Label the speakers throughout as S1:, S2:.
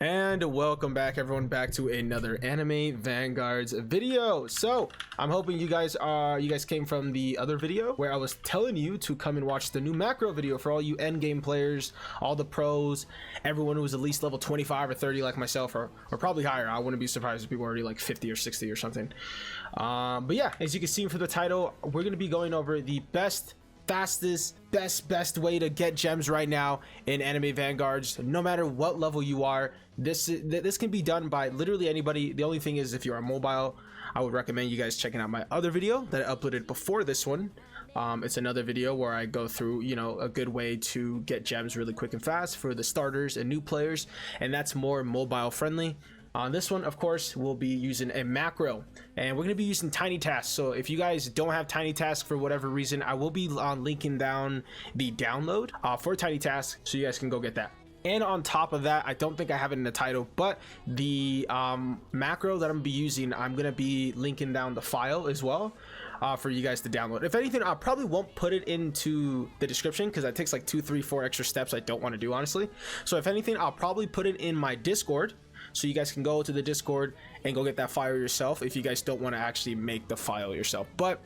S1: And welcome back everyone, back to another anime Vanguards video. So I'm hoping you guys came from the other video where I was telling you to come and watch the new macro video for all you endgame players, all the pros, everyone who was at least level 25 or 30 like myself, or probably higher. I wouldn't be surprised if people were already like 50 or 60 or something. But yeah, as you can see from the title, we're going to be going over the best, fastest, best way to get gems right now in anime Vanguards. No matter what level you are, this can be done by literally anybody. The only thing is, if you're on mobile, I would recommend you guys checking out my other video that I uploaded before this one. It's another video where I go through, you know, a good way to get gems really quick and fast for the starters and new players, and that's more mobile friendly. On this one, of course, we'll be using a macro, and we're going to be using tiny tasks. So if you guys don't have tiny tasks for whatever reason, I will be linking down the download for tiny tasks, so you guys can go get that. And on top of that, I don't think I have it in the title, but the macro that I'm gonna be using, I'm gonna be linking down the file as well for you guys to download. If anything, I probably won't put it into the description because that takes like 2, 3, 4 extra steps I don't want to do, honestly. So if anything, I'll probably put it in my Discord, so you guys can go to the Discord and go get that file yourself if you guys don't want to actually make the file yourself. But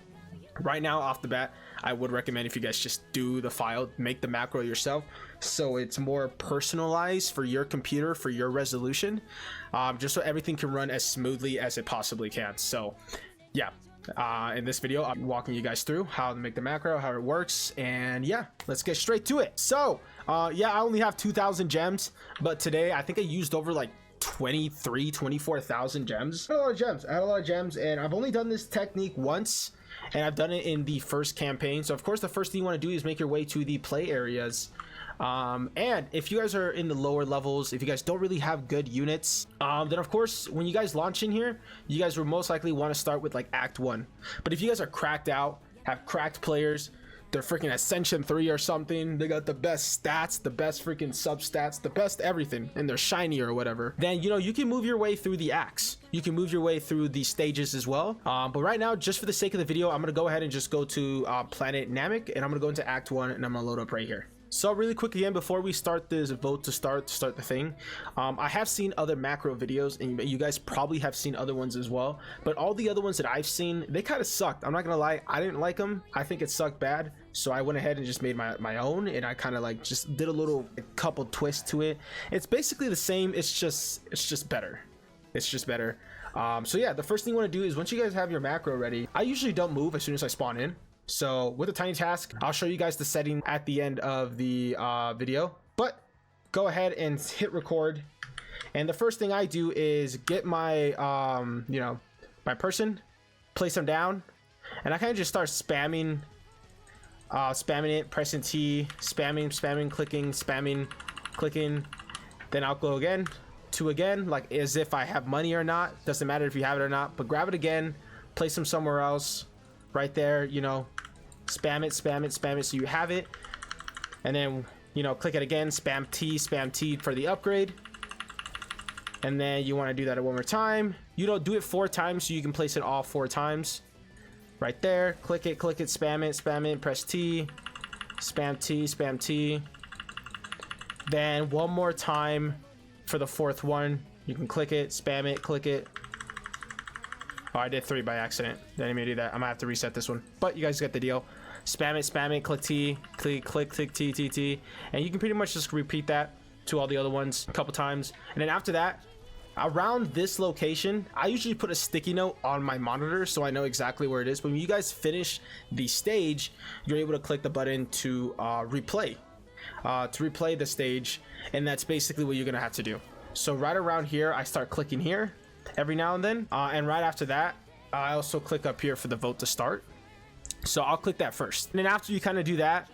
S1: right now, off the bat, I would recommend if you guys just do the file, make the macro yourself, so it's more personalized for your computer, for your resolution, just so everything can run as smoothly as it possibly can. So yeah, in this video I'm walking you guys through how to make the macro, how it works, and yeah, let's get straight to it. So yeah, I only have 2,000 gems, but today I think I used over like 24,000 gems. I had a lot of gems, and I've only done this technique once, and I've done it in the first campaign. So of course the first thing you want to do is make your way to the play areas, and if you guys are in the lower levels, if you guys don't really have good units, then of course when you guys launch in here, you guys will most likely want to start with like Act 1. But if you guys are cracked out, have cracked players, they're freaking Ascension 3 or something, they got the best stats, the best freaking sub stats, the best everything, and they're shiny or whatever, then you know you can move your way through the acts, you can move your way through the stages as well. But right now, just for the sake of the video, I'm gonna go ahead and just go to Planet Namek, and I'm gonna go into Act 1, and I'm gonna load up right here. So really quick again, before we start this vote to start the thing, I have seen other macro videos, and you guys probably have seen other ones as well, but all the other ones that I've seen, they kind of sucked. I'm not gonna lie, I didn't like them. I think it sucked bad, so I went ahead and just made my own, and I kind of like just did a couple twists to it. It's basically the same, it's just better. It's just better. So yeah, the first thing you want to do is, once you guys have your macro ready, I usually don't move as soon as I spawn in. So with a tiny task, I'll show you guys the setting at the end of the video, but go ahead and hit record. And the first thing I do is get my you know, my person, place them down, and I kind of just start spamming it, pressing T, spamming, clicking. Then I'll go again, like as if I have money or not. Doesn't matter if you have it or not, but grab it again, place them somewhere else, right there, you know, spam it so you have it, and then, you know, click it again, spam T for the upgrade, and then you want to do that one more time. You don't do it 4 times, so you can place it all 4 times. Right there, click it, spam it, press T, spam T. Then one more time for the 4th one, you can click it, spam it, click it. Oh, I did 3 by accident. Didn't mean to do that. I'm gonna have to reset this one, but you guys get the deal. Spam it, click T, click T, and you can pretty much just repeat that to all the other ones a couple times. And then after that, around this location, I usually put a sticky note on my monitor so I know exactly where it is. But when you guys finish the stage, you're able to click the button to replay the stage, and that's basically what you're gonna have to do. So right around here, I start clicking here every now and then, and right after that, I also click up here for the vote to start. So I'll click that first, and then after you kind of do that,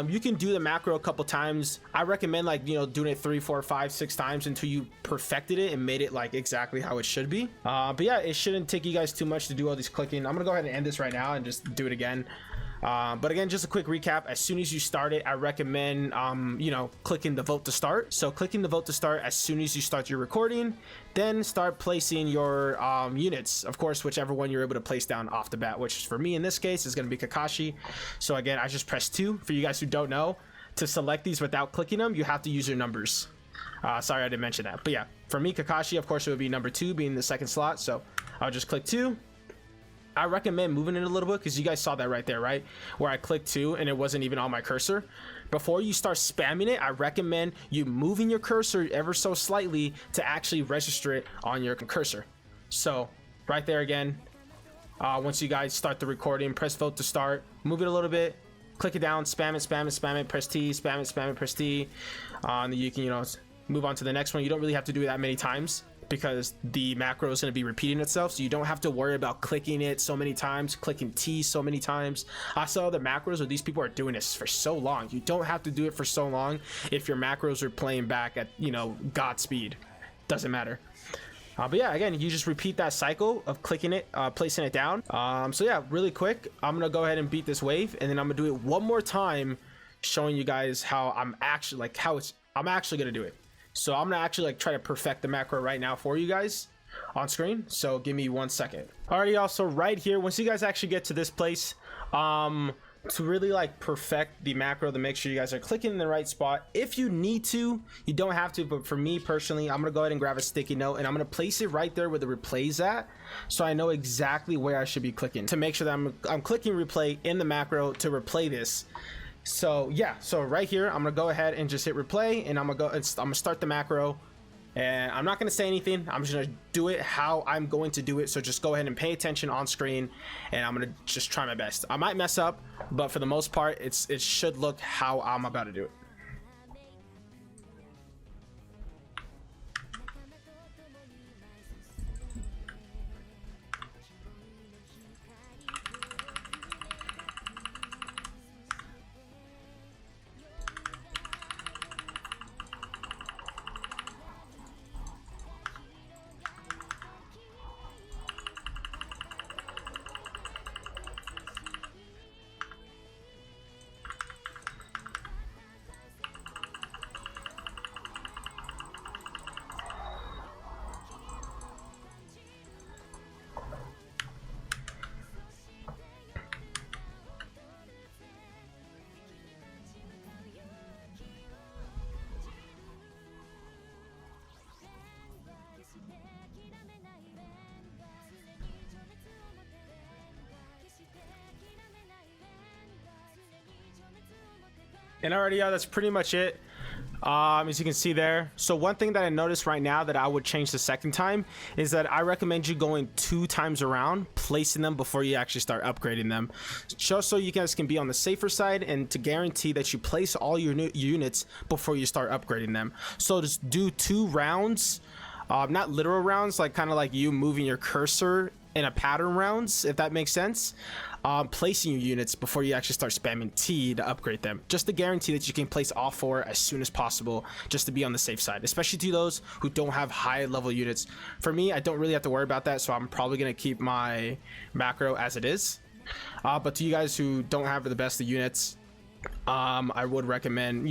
S1: you can do the macro a couple times. I recommend, like, you know, doing it 3, 4, 5, 6 times until you perfected it and made it like exactly how it should be. But yeah, it shouldn't take you guys too much to do all these clicking. I'm gonna go ahead and end this right now and just do it again. But again, just a quick recap. As soon as you start it, I recommend you know, clicking the vote to start. So clicking the vote to start as soon as you start your recording, then start placing your units, of course, whichever one you're able to place down off the bat, which for me in this case is going to be Kakashi. So again, I just press 2. For you guys who don't know, to select these without clicking them, you have to use your numbers. Sorry, I didn't mention that. But yeah, for me, Kakashi, of course, it would be number 2, being the second slot. So I'll just click 2. I recommend moving it a little bit because you guys saw that right there, right? Where I clicked 2 and it wasn't even on my cursor. Before you start spamming it, I recommend you moving your cursor ever so slightly to actually register it on your cursor. So right there again, once you guys start the recording, press vote to start, move it a little bit, click it down, spam it, spam it, spam it, press T, spam it, spam it, press T. And then you can, move on to the next one. You don't really have to do it that many times because the macro is going to be repeating itself, so you don't have to worry about clicking it so many times, clicking T so many times. I saw the macros where these people are doing this for so long. You don't have to do it for so long if your macros are playing back at God speed. Doesn't matter. But yeah, again, you just repeat that cycle of clicking it, placing it down. So yeah, really quick, I'm gonna go ahead and beat this wave, and then I'm gonna do it one more time, showing you guys how I'm actually I'm actually gonna do it. So I'm gonna actually try to perfect the macro right now for you guys on screen. So give me 1 second. Alrighty, y'all. So right here, once you guys actually get to this place, to really perfect the macro, to make sure you guys are clicking in the right spot. If you need to, you don't have to, but for me personally, I'm gonna go ahead and grab a sticky note and I'm gonna place it right there where the replay's at, so I know exactly where I should be clicking to make sure that I'm clicking replay in the macro to replay this. So yeah, so right here I'm gonna go ahead and just hit replay, and I'm gonna start the macro, and I'm not gonna say anything. I'm just gonna do it how I'm going to do it. So just go ahead and pay attention on screen, and I'm gonna just try my best. I might mess up, but for the most part, it should look how I'm about to do it. And already, yeah, that's pretty much it. As you can see there. So one thing that I noticed right now that I would change the second time is that I recommend you going 2 times around, placing them before you actually start upgrading them, just so you guys can be on the safer side and to guarantee that you place all your new units before you start upgrading them. So just do 2 rounds, not literal rounds, kind of like you moving your cursor in a pattern rounds, if that makes sense. Placing your units before you actually start spamming T to upgrade them, just to guarantee that you can place all 4 as soon as possible, just to be on the safe side, especially to those who don't have high level units. For me, I don't really have to worry about that, so I'm probably going to keep my macro as it is. But to you guys who don't have the best of units, I would recommend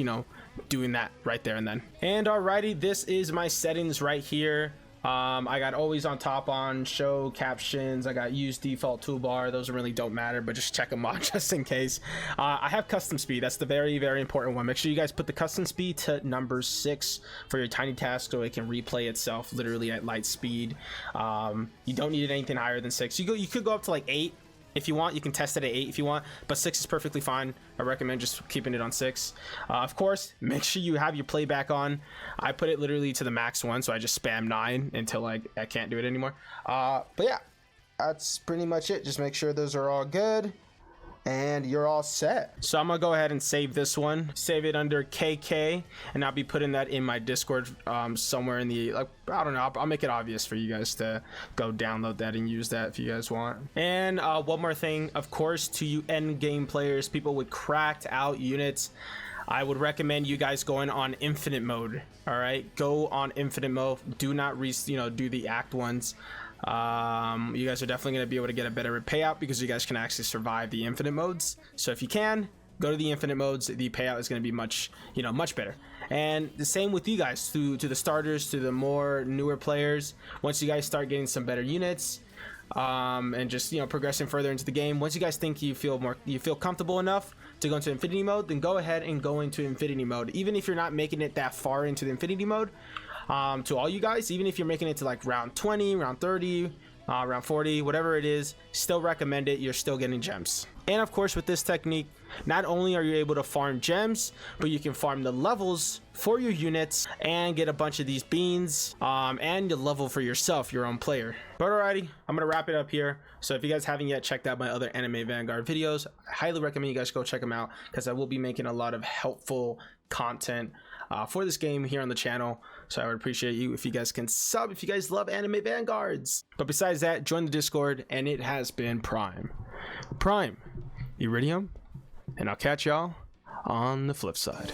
S1: doing that right there and then. And alrighty, this is my settings right here. I got always on top on, show captions, I got use default toolbar. Those really don't matter, but just check them on just in case. I have custom speed. That's the very important one. Make sure you guys put the custom speed to number 6 for your tiny task, so it can replay itself literally at light speed. You don't need anything higher than 6. You could go up to 8 if you want. You can test it at 8 if you want, but 6 is perfectly fine. I recommend just keeping it on 6. Of course, make sure you have your playback on. I put it literally to the max one, so I just spam 9 until I can't do it anymore. But yeah, that's pretty much it. Just make sure those are all good and you're all set. So I'm gonna go ahead and save this one, save it under KK, and I'll be putting that in my Discord somewhere in the, I don't know, I'll make it obvious for you guys to go download that and use that if you guys want. And one more thing, of course, to you end game players, people with cracked out units, I would recommend you guys going on infinite mode. All right, go on infinite mode. Do not do the act ones. You guys are definitely going to be able to get a better payout because you guys can actually survive the infinite modes. So if you can, go to the infinite modes. The payout is going to be much better. And the same with you guys, to the starters, to the more newer players. Once you guys start getting some better units, and just progressing further into the game, once you guys think you feel comfortable enough, to go into infinity mode, then go ahead and go into infinity mode. Even if you're not making it that far into the infinity mode, to all you guys, even if you're making it to like round 20, round 30, round 40, whatever it is, still recommend it. You're still getting gems. And of course, with this technique, not only are you able to farm gems, but you can farm the levels for your units and get a bunch of these beans, and the level for yourself, your own player. But alrighty, I'm gonna wrap it up here. So if you guys haven't yet checked out my other anime Vanguard videos, I highly recommend you guys go check them out, because I will be making a lot of helpful content for this game here on the channel. So I would appreciate you if you guys can sub if you guys love anime Vanguards. But besides that, join the Discord, and it has been Prime Iridium, and I'll catch y'all on the flip side.